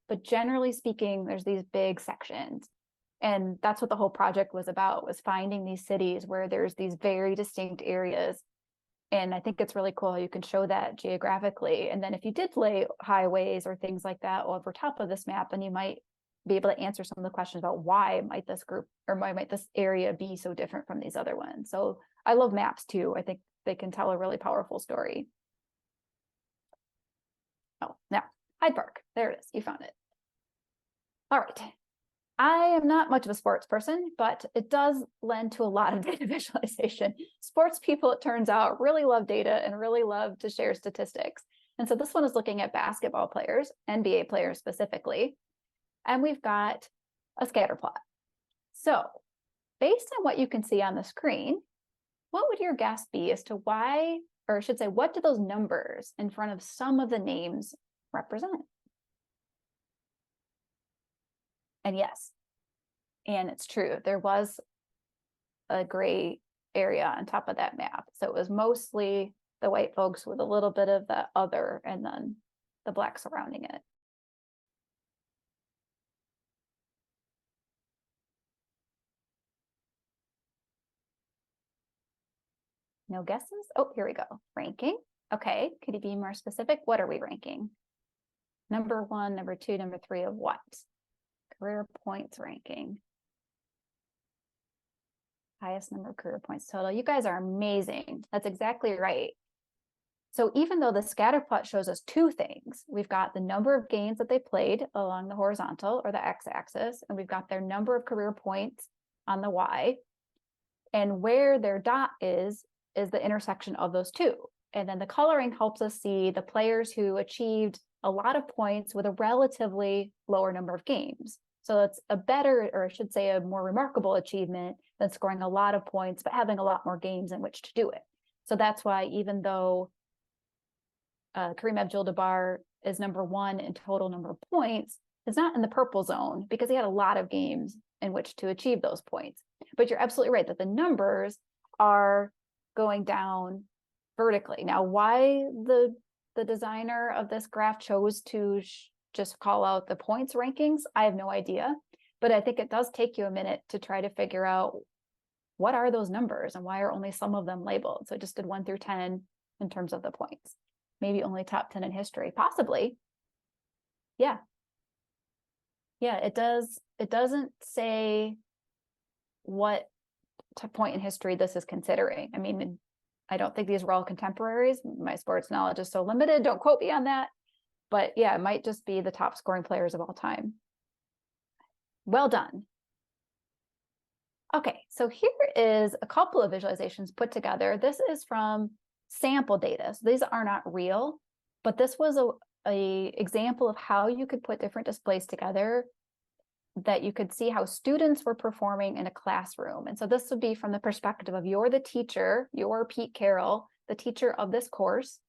but generally speaking, there's these big sections. And that's what the whole project was about, was finding these cities where there's these very distinct areas. And I think it's really cool how you can show that geographically. And then if you did lay highways or things like that over top of this map, then you might be able to answer some of the questions about why might this group or why might this area be so different from these other ones. So I love maps too. I think they can tell a really powerful story. Oh, now Hyde Park. There it is. You found it. All right. I am not much of a sports person, but it does lend to a lot of data visualization. Sports people, it turns out, really love data and really love to share statistics. And so this one is looking at basketball players, NBA players specifically. And we've got a scatter plot. So based on what you can see on the screen, what would your guess be as to why, or I should say, what do those numbers in front of some of the names represent? And yes, and it's true, there was a gray area on top of that map. So it was mostly the white folks with a little bit of the other and then the Black surrounding it. No guesses? Oh, here we go. Ranking. Okay, could you be more specific? What are we ranking? Number 1, number 2, number 3 of what? Career points ranking. Highest number of career points total. You guys are amazing. That's exactly right. So even though the scatter plot shows us 2 things, we've got the number of games that they played along the horizontal or the x-axis, and we've got their number of career points on the y. And where their dot is the intersection of those 2. And then the coloring helps us see the players who achieved a lot of points with a relatively lower number of games. So it's a better, or I should say a more remarkable achievement than scoring a lot of points, but having a lot more games in which to do it. So that's why even though Kareem Abdul-Jabbar is number 1 in total number of points, it's not in the purple zone because he had a lot of games in which to achieve those points. But you're absolutely right that the numbers are going down vertically. Now, why the designer of this graph chose to just call out the points rankings, I have no idea. But I think it does take you a minute to try to figure out what are those numbers and why are only some of them labeled. So it just did 1 through 10 in terms of the points. Maybe only top 10 in history, possibly. Yeah. Yeah, it does. It doesn't say what point in history this is considering. I mean, I don't think these were all contemporaries. My sports knowledge is so limited. Don't quote me on that. But yeah, it might just be the top scoring players of all time. Well done. Okay, so here is a couple of visualizations put together. This is from sample data. So these are not real, but this was a example of how you could put different displays together that you could see how students were performing in a classroom. And so this would be from the perspective of you're the teacher, you're Pete Carroll, the teacher of this course.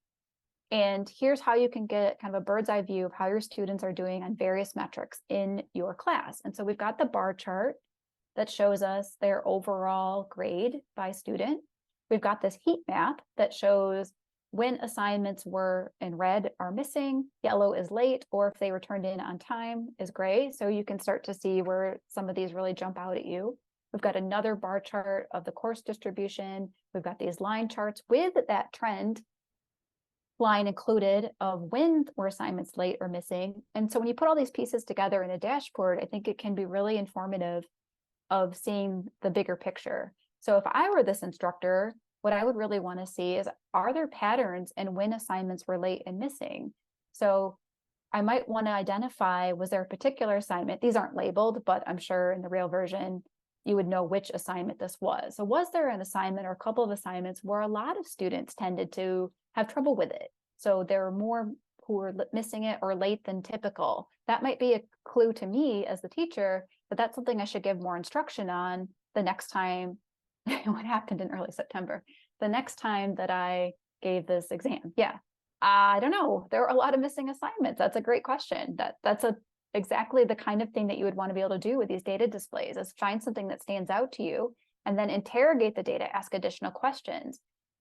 And here's how you can get kind of a bird's eye view of how your students are doing on various metrics in your class. And so we've got the bar chart that shows us their overall grade by student. We've got this heat map that shows when assignments were in red are missing, yellow is late, or if they were turned in on time is gray. So you can start to see where some of these really jump out at you. We've got another bar chart of the course distribution. We've got these line charts with that trend line included of when were assignments late or missing. And so when you put all these pieces together in a dashboard, I think it can be really informative of seeing the bigger picture. So if I were this instructor, what I would really want to see is, are there patterns in when assignments were late and missing? So I might want to identify, was there a particular assignment? These aren't labeled, but I'm sure in the real version, you would know which assignment this was. So was there an assignment or a couple of assignments where a lot of students tended to have trouble with it? So there were more who were missing it or late than typical. That might be a clue to me as the teacher, but that's something I should give more instruction on the next time. What happened in early September, the next time that I gave this exam. Yeah, I don't know. There are a lot of missing assignments. That's a great question. That's exactly the kind of thing that you would want to be able to do with these data displays, is find something that stands out to you and then interrogate the data, ask additional questions.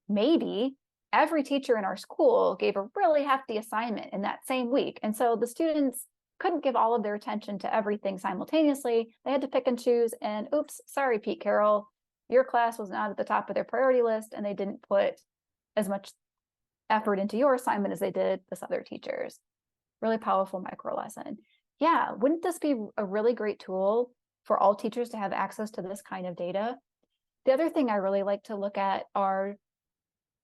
Maybe every teacher in our school gave a really hefty assignment in that same week. And so the students couldn't give all of their attention to everything simultaneously. They had to pick and choose, and oops, sorry, Pete Carroll, your class was not at the top of their priority list, and they didn't put as much effort into your assignment as they did this other teacher's. Really powerful micro lesson. Yeah, wouldn't this be a really great tool for all teachers to have access to this kind of data? The other thing I really like to look at are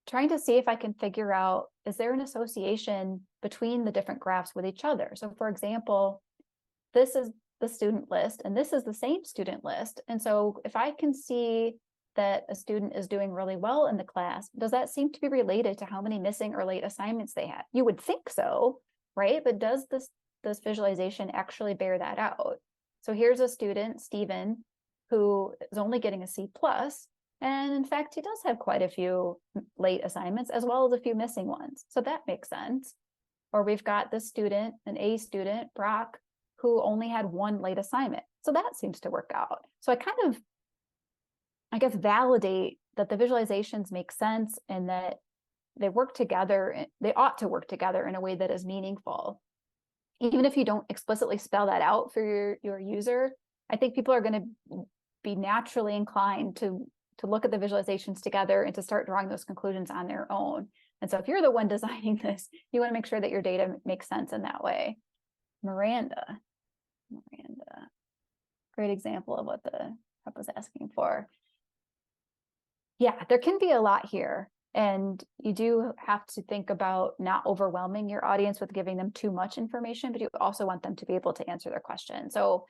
trying to see if I can figure out, is there an association between the different graphs with each other? So for example, this is the student list, and this is the same student list. And so if I can see that a student is doing really well in the class, does that seem to be related to how many missing or late assignments they had? You would think so, right? But does this visualization actually bear that out? So here's a student, Stephen, who is only getting a C+, and in fact, he does have quite a few late assignments as well as a few missing ones. So that makes sense. Or we've got this student, an A student, Brock, who only had one late assignment. So that seems to work out. So I guess, validate that the visualizations make sense and that they work together. They ought to work together in a way that is meaningful. Even if you don't explicitly spell that out for your user, I think people are going to be naturally inclined to look at the visualizations together and to start drawing those conclusions on their own. And so if you're the one designing this, you want to make sure that your data makes sense in that way. Miranda, great example of what the prep was asking for. Yeah, there can be a lot here. And you do have to think about not overwhelming your audience with giving them too much information, but you also want them to be able to answer their question. So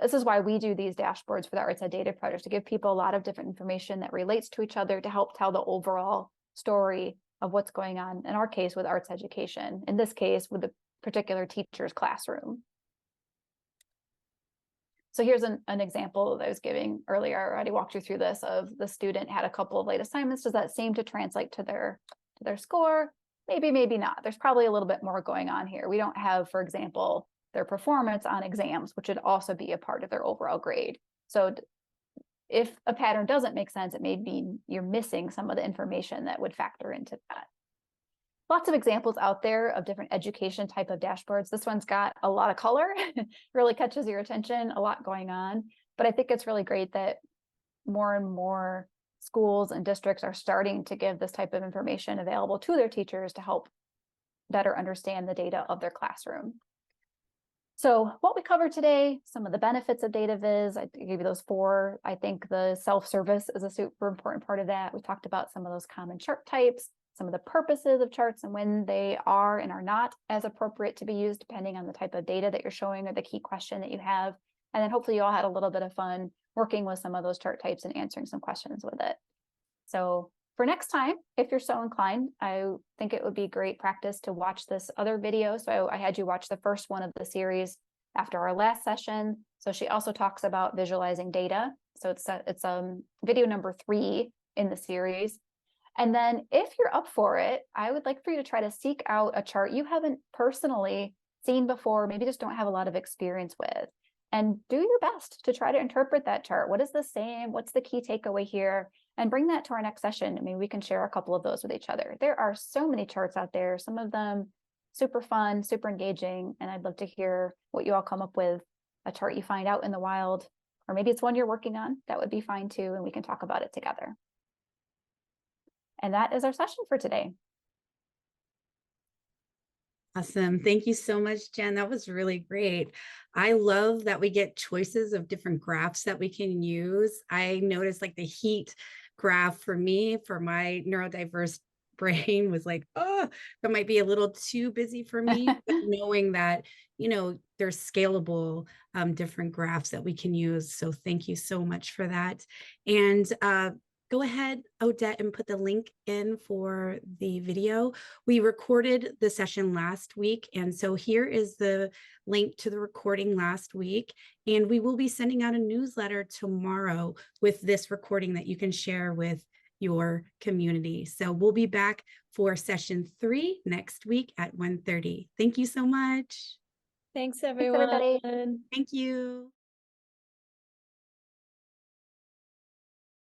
this is why we do these dashboards for the ArtsEd data project, to give people a lot of different information that relates to each other to help tell the overall story of what's going on, in our case, with arts education, in this case, with the particular teacher's classroom. So here's an example that I was giving earlier. I already walked you through this, of the student had a couple of late assignments. Does that seem to translate to their score? Maybe, maybe not. There's probably a little bit more going on here. We don't have, for example, their performance on exams, which would also be a part of their overall grade. So if a pattern doesn't make sense, it may be you're missing some of the information that would factor into that. Lots of examples out there of different education type of dashboards. This one's got a lot of color, really catches your attention, a lot going on. But I think it's really great that more and more schools and districts are starting to give this type of information available to their teachers to help better understand the data of their classroom. So what we covered today, some of the benefits of data viz, I gave you those 4. I think the self-service is a super important part of that. We talked about some of those common chart types, some of the purposes of charts and when they are and are not as appropriate to be used depending on the type of data that you're showing or the key question that you have. And then hopefully you all had a little bit of fun working with some of those chart types and answering some questions with it. So for next time, if you're so inclined, I think it would be great practice to watch this other video. So I had you watch the first one of the series after our last session. So she also talks about visualizing data. So it's video number 3 in the series. And then if you're up for it, I would like for you to try to seek out a chart you haven't personally seen before, maybe just don't have a lot of experience with, and do your best to try to interpret that chart. What is the same? What's the key takeaway here? And bring that to our next session. Maybe we can share a couple of those with each other. There are so many charts out there, some of them super fun, super engaging, and I'd love to hear what you all come up with, a chart you find out in the wild, or maybe it's one you're working on. That would be fine too, and we can talk about it together. And that is our session for today. Awesome. Thank you so much, Jen. That was really great. I love that we get choices of different graphs that we can use. I noticed like the heat graph for me, for my neurodiverse brain was like, oh, that might be a little too busy for me. But knowing that, you know, there's scalable different graphs that we can use. So thank you so much for that. And go ahead, Odette, and put the link in for the video. We recorded the session last week, and so here is the link to the recording last week. And we will be sending out a newsletter tomorrow with this recording that you can share with your community. So we'll be back for session 3 next week at 1:30. Thank you so much. Thanks, everyone. Thanks, everybody. Thank you.